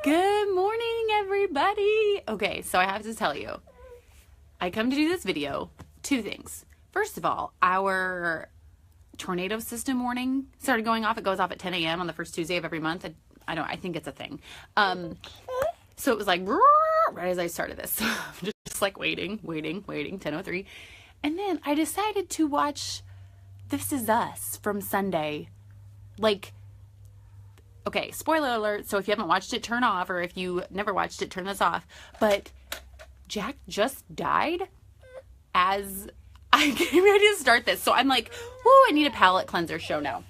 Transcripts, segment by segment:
Good morning, everybody. Okay, so I have to tell you, I come to do this video, two things. First of all, our tornado system warning started going off. It goes off at 10 a.m. on the first Tuesday of every month. I think it's a thing. So it was like right as I started this. So I'm just like waiting, 10:03. And then I decided to watch This Is Us from Sunday. Like, okay, spoiler alert, so if you haven't watched it, turn off, or if you never watched it, turn this off. But Jack just died as I get ready to start this. So I'm like, whoo, I need a palate cleanser show now.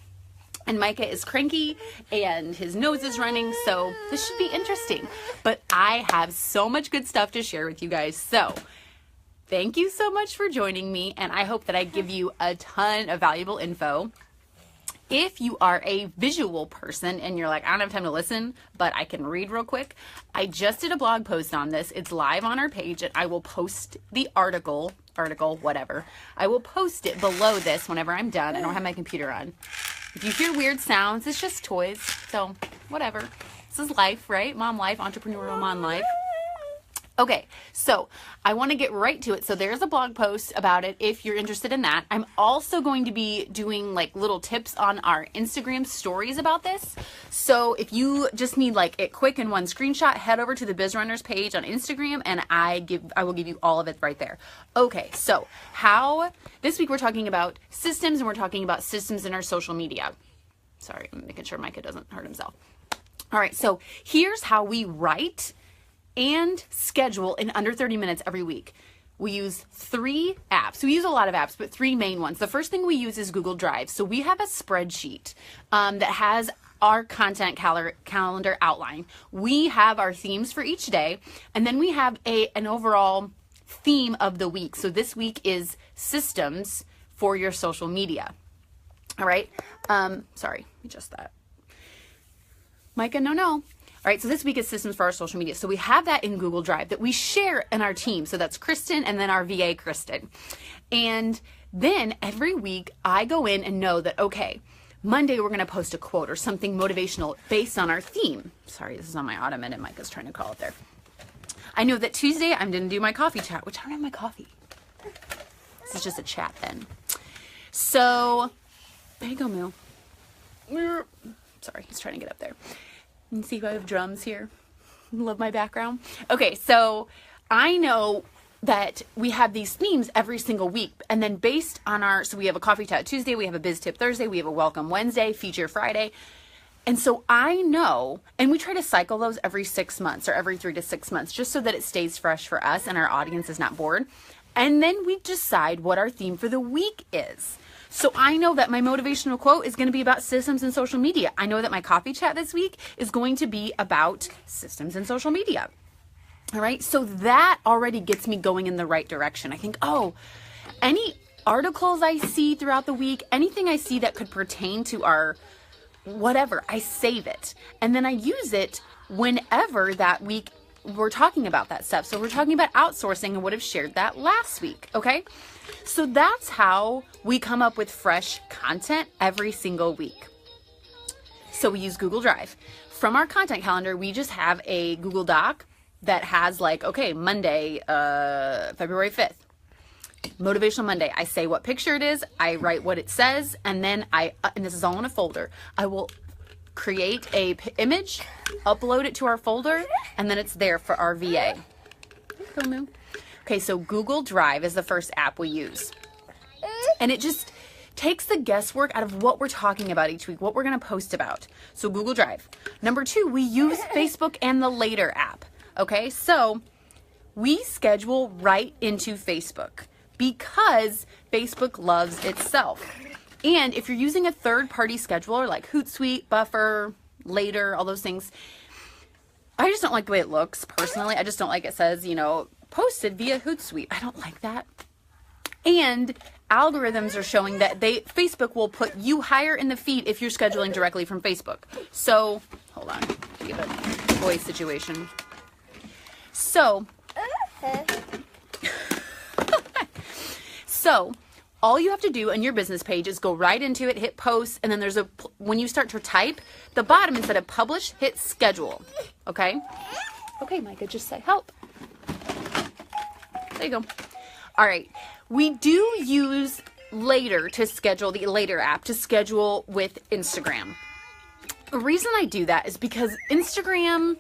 And Micah is cranky and his nose is running, so this should be interesting. But I have so much good stuff to share with you guys. So thank you so much for joining me, and I hope that I give you a ton of valuable info. If you are a visual person and you're like, I don't have time to listen, but I can read real quick, I just did a blog post on this. It's live on our page, and I will post the article, whatever. I will post it below this whenever I'm done. I don't have my computer on. If you hear weird sounds, it's just toys. So, whatever. This is life, right? Mom life, entrepreneurial mom life. Okay, so I want to get right to it. So there's a blog post about it if you're interested in that. I'm also going to be doing like little tips on our Instagram stories about this. So if you just need like it quick in one screenshot, head over to the Biz Runners page on Instagram and I will give you all of it right there. Okay, so this week we're talking about systems, and we're talking about systems in our social media. Sorry, I'm making sure Micah doesn't hurt himself. All right, so here's how we write and schedule in under 30 minutes every week. We use 3 apps. We use a lot of apps, but 3 main ones. The first thing we use is Google Drive. So we have a spreadsheet that has our content calendar outline. We have our themes for each day, and then we have an overall theme of the week. So this week is systems for your social media. All right. Sorry, adjust that. Micah, no. All right, so this week is systems for our social media. So we have that in Google Drive that we share in our team. So that's Kristen and then our VA, Kristen. And then every week I go in and know that, okay, Monday we're going to post a quote or something motivational based on our theme. Sorry, this is on my ottoman and Micah's trying to call it there. I know that Tuesday I'm going to do my coffee chat, which I don't have my coffee. This is just a chat then. So, there you go, Moo. Sorry, he's trying to get up there. You can see I have drums here. Love my background. Okay, so I know that we have these themes every single week, and then based on so we have a coffee chat Tuesday, we have a biz tip Thursday, we have a welcome Wednesday, feature Friday. And so I know, and we try to cycle those every 6 months or every 3 to 6 months, just so that it stays fresh for us and our audience is not bored. And then we decide what our theme for the week is. So I know that my motivational quote is going to be about systems and social media. I know that my coffee chat this week is going to be about systems and social media. All right. So that already gets me going in the right direction. I think, any articles I see throughout the week, anything I see that could pertain to our whatever, I save it. And then I use it whenever that week we're talking about that stuff. So we're talking about outsourcing and would have shared that last week. Okay. So that's how we come up with fresh content every single week. So we use Google Drive. From our content calendar, we just have a Google Doc that has like, okay, Monday, February 5th, Motivational Monday. I say what picture it is, I write what it says, and then and this is all in a folder. I will create a image, upload it to our folder, and then it's there for our VA. Go, Moo. Okay, so Google Drive is the first app we use. And it just takes the guesswork out of what we're talking about each week, what we're going to post about. So Google Drive. Number 2, we use Facebook and the Later app. Okay, so we schedule right into Facebook because Facebook loves itself. And if you're using a third-party scheduler like Hootsuite, Buffer, Later, all those things, I just don't like the way it looks, personally. I just don't like it says, posted via Hootsuite. I don't like that. And algorithms are showing that Facebook will put you higher in the feed if you're scheduling directly from Facebook. So, hold on. Give a voice situation. So, all you have to do on your business page is go right into it, hit post, and then there's when you start to type, the bottom, instead of publish, hit schedule. Okay? Okay, Micah, just say help. There you go. All right. We do use Later to schedule, the Later app to schedule with Instagram. The reason I do that is because Instagram,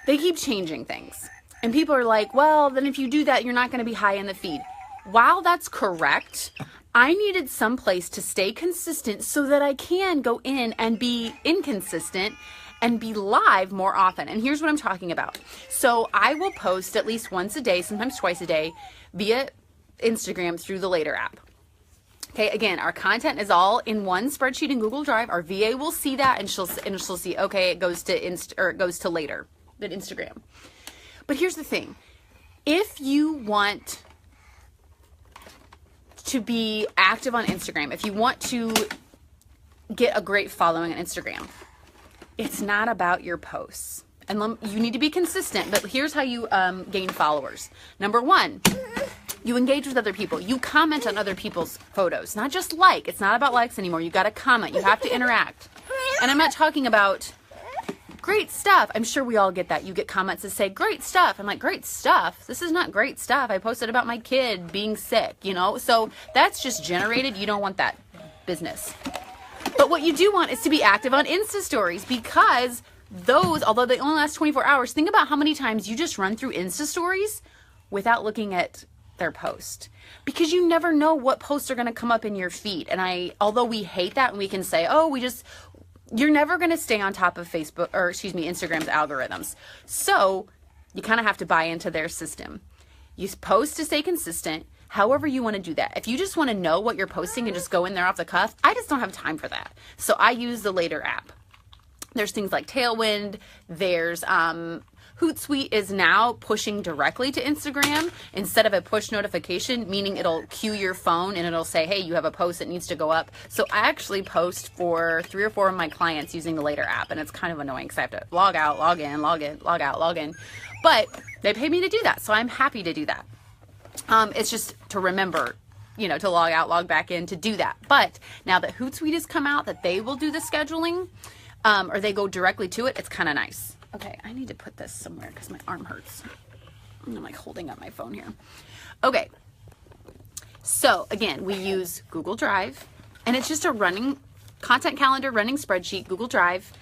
they keep changing things. And people are like, well, then if you do that, you're not going to be high in the feed. While that's correct, I needed some place to stay consistent so that I can go in and be inconsistent and be live more often. And here's what I'm talking about. So I will post at least once a day, sometimes twice a day, via Instagram through the Later app. Okay, again, our content is all in one spreadsheet in Google Drive. Our VA will see that, and she'll see, okay, it goes to Later than Instagram. But here's the thing. If you want to be active on Instagram, if you want to get a great following on Instagram, it's not about your posts. And you need to be consistent, but here's how you gain followers. Number one, you engage with other people. You comment on other people's photos, not just like. It's not about likes anymore. You got to comment. You have to interact. And I'm not talking about great stuff. I'm sure we all get that. You get comments that say, great stuff. I'm like, great stuff? This is not great stuff. I posted about my kid being sick, you know? So that's just generated. You don't want that business. But what you do want is to be active on Insta stories, because those, although they only last 24 hours, think about how many times you just run through Insta stories without looking at their post, because you never know what posts are going to come up in your feed. And although we hate that, and we can say, oh, you're never going to stay on top of Instagram's algorithms. So you kind of have to buy into their system. You post to stay consistent, however you want to do that. If you just want to know what you're posting and just go in there off the cuff, I just don't have time for that. So I use the Later app. There's things like Tailwind. There's Hootsuite is now pushing directly to Instagram instead of a push notification, meaning it'll cue your phone and it'll say, hey, you have a post that needs to go up. So I actually post for 3 or 4 of my clients using the Later app, and it's kind of annoying because I have to log out, log in, log out, log in. But they pay me to do that, so I'm happy to do that. It's just to remember, to log out, log back in, to do that. But now that Hootsuite has come out, that they will do the scheduling, or they go directly to it, it's kind of nice. Okay, I need to put this somewhere because my arm hurts. I'm like holding up my phone here. Okay, so again, we use Google Drive, and it's just a running content calendar, running spreadsheet, Google Drive,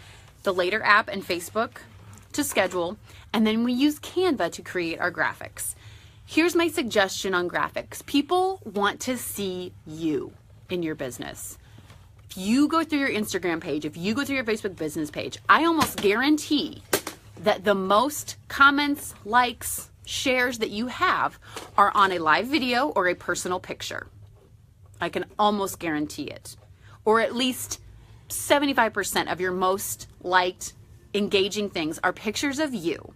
the Later app, and Facebook to schedule, and then we use Canva to create our graphics. Here's my suggestion on graphics. People want to see you in your business. If you go through your Instagram page, if you go through your Facebook business page, I almost guarantee that the most comments, likes, shares that you have are on a live video or a personal picture. I can almost guarantee it. Or at least 75% of your most liked, engaging things are pictures of you.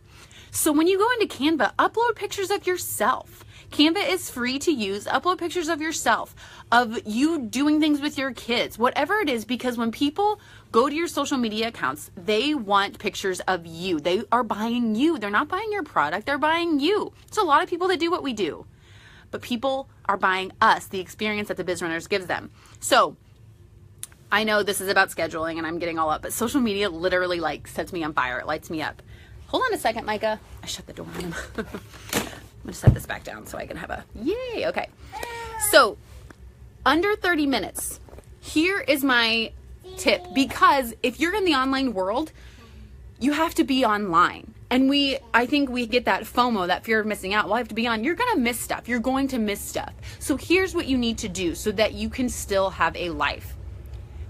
So when you go into Canva, upload pictures of yourself. Canva is free to use. Upload pictures of yourself, of you doing things with your kids, whatever it is, because when people go to your social media accounts, they want pictures of you. They are buying you. They're not buying your product. They're buying you. It's a lot of people that do what we do, but people are buying us, the experience that the Biz Runners gives them. So I know this is about scheduling and I'm getting all up, but social media literally sets me on fire. It lights me up. Hold on a second, Micah. I shut the door on him. I'm going to set this back down so I can have a yay. Okay. So under 30 minutes, here is my tip, because if you're in the online world, you have to be online. And I think we get that FOMO, that fear of missing out. Well, I have to be on. You're going to miss stuff. You're going to miss stuff. So here's what you need to do so that you can still have a life.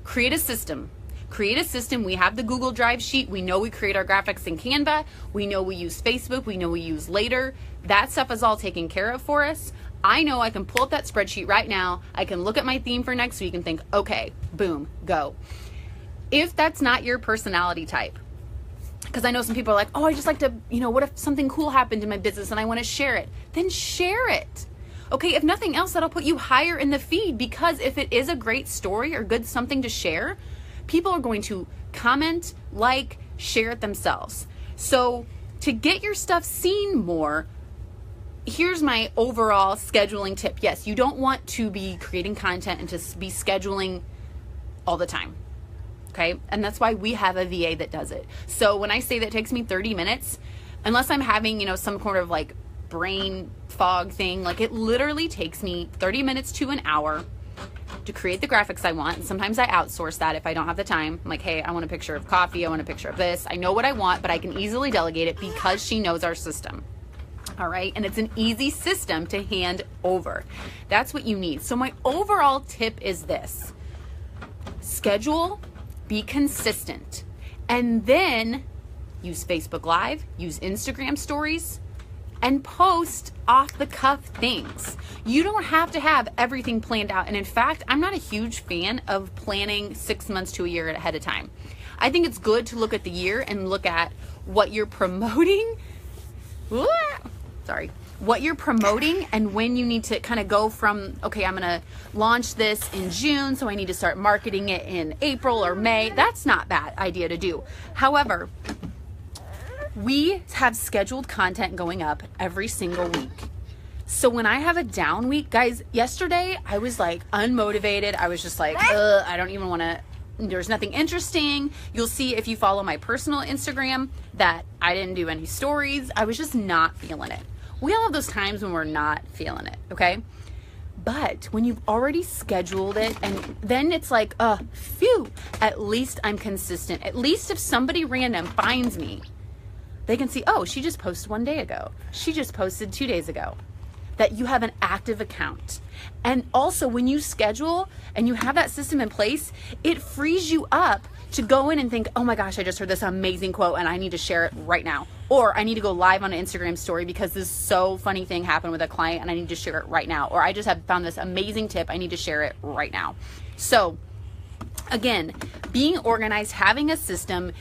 Create a system. Create a system. We have the Google Drive sheet. We know we create our graphics in Canva. We know we use Facebook. We know we use Later. That stuff is all taken care of for us. I know I can pull up that spreadsheet right now. I can look at my theme for next week and think, okay, boom, go. If that's not your personality type, because I know some people are like, oh, I just like to, what if something cool happened in my business and I want to share it? Then share it. Okay, if nothing else, that'll put you higher in the feed, because if it is a great story or good something to share, people are going to comment, share it themselves. So to get your stuff seen more, here's my overall scheduling tip. Yes, you don't want to be creating content and just be scheduling all the time. Okay? And that's why we have a VA that does it. So when I say that it takes me 30 minutes, unless I'm having, some kind of like brain fog thing, like it literally takes me 30 minutes to an hour to create the graphics I want. And sometimes I outsource that if I don't have the time. I'm like, hey, I want a picture of coffee. I want a picture of this. I know what I want, but I can easily delegate it because she knows our system. All right. And it's an easy system to hand over. That's what you need. So my overall tip is this: schedule, be consistent, and then use Facebook Live, use Instagram stories, and post off the cuff things. You don't have to have everything planned out. And in fact, I'm not a huge fan of planning 6 months to a year ahead of time. I think it's good to look at the year and look at what you're promoting. What you're promoting and when you need to kind of go from, okay, I'm going to launch this in June, so I need to start marketing it in April or May. That's not a bad idea to do. However, we have scheduled content going up every single week. So when I have a down week, guys, yesterday I was like unmotivated. I was just like, I don't even want to, there's nothing interesting. You'll see if you follow my personal Instagram that I didn't do any stories. I was just not feeling it. We all have those times when we're not feeling it, okay? But when you've already scheduled it, and then it's like, phew, at least I'm consistent. At least if somebody random finds me, they can see, oh, she just posted 1 day ago. She just posted 2 days ago. That you have an active account. And also when you schedule and you have that system in place, it frees you up to go in and think, oh my gosh, I just heard this amazing quote and I need to share it right now. Or I need to go live on an Instagram story because this so funny thing happened with a client and I need to share it right now. Or I just have found this amazing tip, I need to share it right now. So again, being organized, having a system,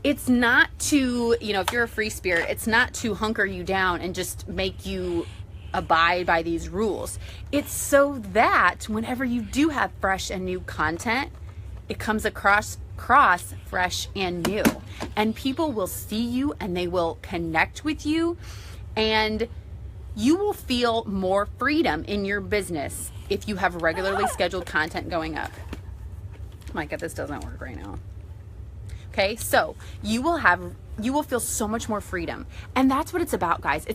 it's not to, if you're a free spirit, it's not to hunker you down and just make you abide by these rules. It's so that whenever you do have fresh and new content, it comes across fresh and new, and people will see you and they will connect with you, and you will feel more freedom in your business if you have regularly scheduled content going up. Micah, this doesn't work right now. Okay, so you will feel so much more freedom. And that's what it's about, guys.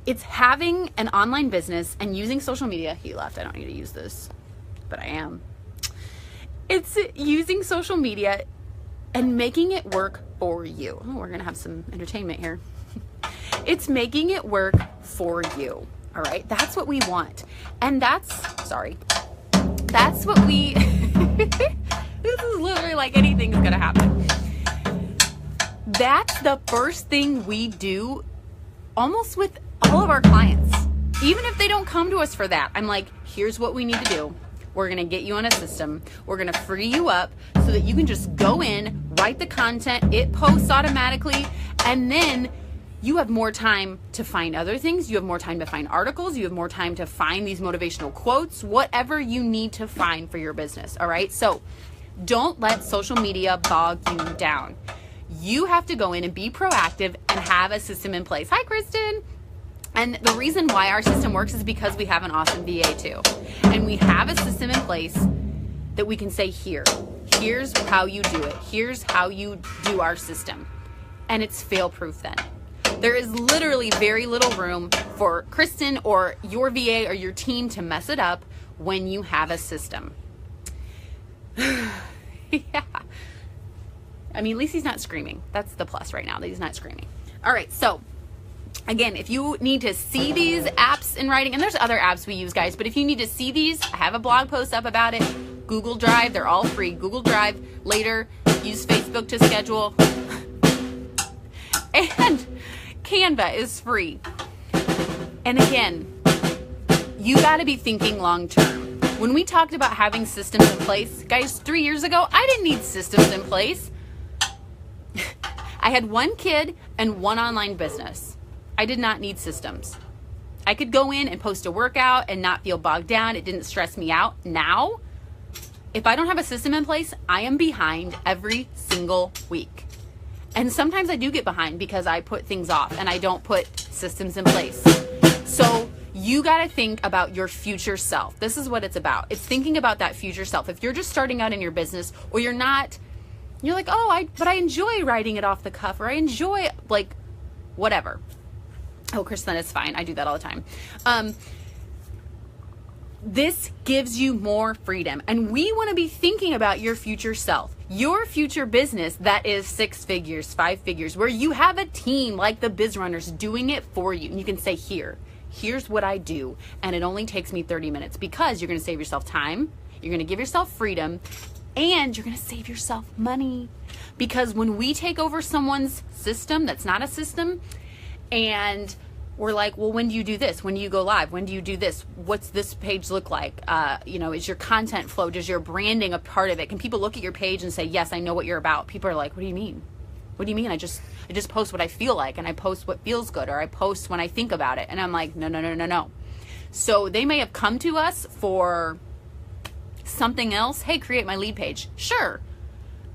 It's having an online business and using social media. He left, I don't need to use this, but I am. It's using social media and making it work for you. Oh, we're gonna have some entertainment here. It's making it work for you, all right? That's what we want. And that's what we, this is literally like anything's gonna happen. That's the first thing we do almost with all of our clients. Even if they don't come to us for that, I'm like, here's what we need to do. We're going to get you on a system. We're going to free you up so that you can just go in, write the content, it posts automatically, and then you have more time to find other things. You have more time to find articles. You have more time to find these motivational quotes, whatever you need to find for your business. All right. So don't let social media bog you down. You have to go in and be proactive and have a system in place. Hi, Kristen. And the reason why our system works is because we have an awesome VA too. And we have a system in place that we can say, here's how you do it. Here's how you do our system. And it's fail proof then. There is literally very little room for Kristen or your VA or your team to mess it up when you have a system. Yeah. I mean, at least he's not screaming. That's the plus right now, that he's not screaming. All right, so again, if you need to see these apps in writing, and there's other apps we use, guys, but if you need to see these, I have a blog post up about it. Google Drive, they're all free. Google Drive, later, use Facebook to schedule. And Canva is free. And again, you got to be thinking long term. When we talked about having systems in place, guys, 3 years ago, I didn't need systems in place. I had one kid and one online business. I did not need systems. I could go in and post a workout and not feel bogged down. It didn't stress me out. Now, if I don't have a system in place, I am behind every single week. And sometimes I do get behind because I put things off and I don't put systems in place. So you got to think about your future self. This is what it's about. It's thinking about that future self. If you're just starting out in your business, or you're not, you're like, oh, but I enjoy writing it off the cuff, or I enjoy like whatever. Oh, Kristen, it's fine. I do that all the time. This gives you more freedom. And we want to be thinking about your future self, your future business that is 6 figures, 5 figures, where you have a team like the Biz Runners doing it for you. And you can say, here's what I do. And it only takes me 30 minutes, because you're going to save yourself time. You're going to give yourself freedom, and you're going to save yourself money. Because when we take over someone's system that's not a system, and we're like, well, when do you do this? When do you go live? When do you do this? What's this page look like? Is your content flow? Does your branding a part of it? Can people look at your page and say, yes, I know what you're about? People are like, what do you mean? What do you mean? I just post what I feel like, and I post what feels good, or I post when I think about it. And I'm like, no. So they may have come to us for something else. Hey, create my lead page. Sure.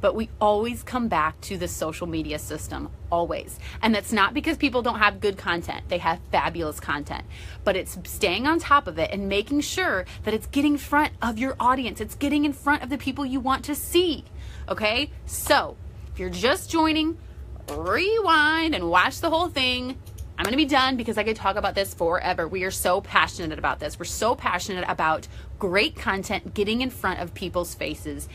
But we always come back to the social media system, always. And that's not because people don't have good content. They have fabulous content. But it's staying on top of it and making sure that it's getting in front of your audience. It's getting in front of the people you want to see. Okay? So, if you're just joining, rewind and watch the whole thing. I'm going to be done because I could talk about this forever. We are so passionate about this. We're so passionate about great content getting in front of people's faces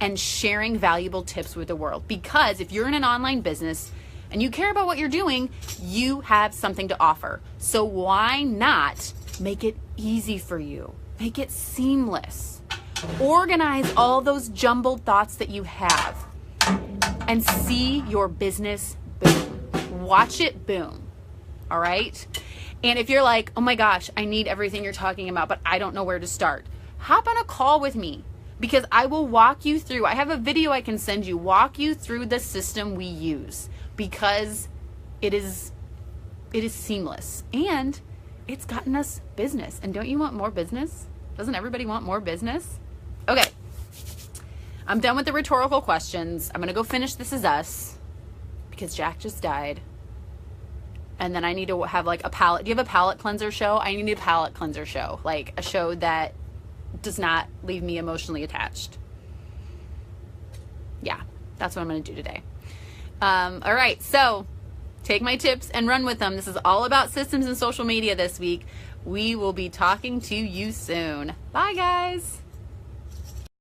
and sharing valuable tips with the world. Because if you're in an online business and you care about what you're doing, you have something to offer. So why not make it easy for you? Make it seamless. Organize all those jumbled thoughts that you have and see your business boom. Watch it boom. All right? And if you're like, oh my gosh, I need everything you're talking about, but I don't know where to start, hop on a call with me. Because I will walk you through. I have a video I can send you, walk you through the system we use, because it is seamless and it's gotten us business. And don't you want more business? Doesn't everybody want more business? Okay, I'm done with the rhetorical questions. I'm gonna go finish This Is Us because Jack just died. And then I need to have like a palate. Do you have a palate cleanser show? I need a palate cleanser show, like a show that does not leave me emotionally attached. Yeah, that's what I'm going to do today. All right, so take my tips and run with them. This is all about systems and social media this week. We will be talking to you soon. Bye, guys.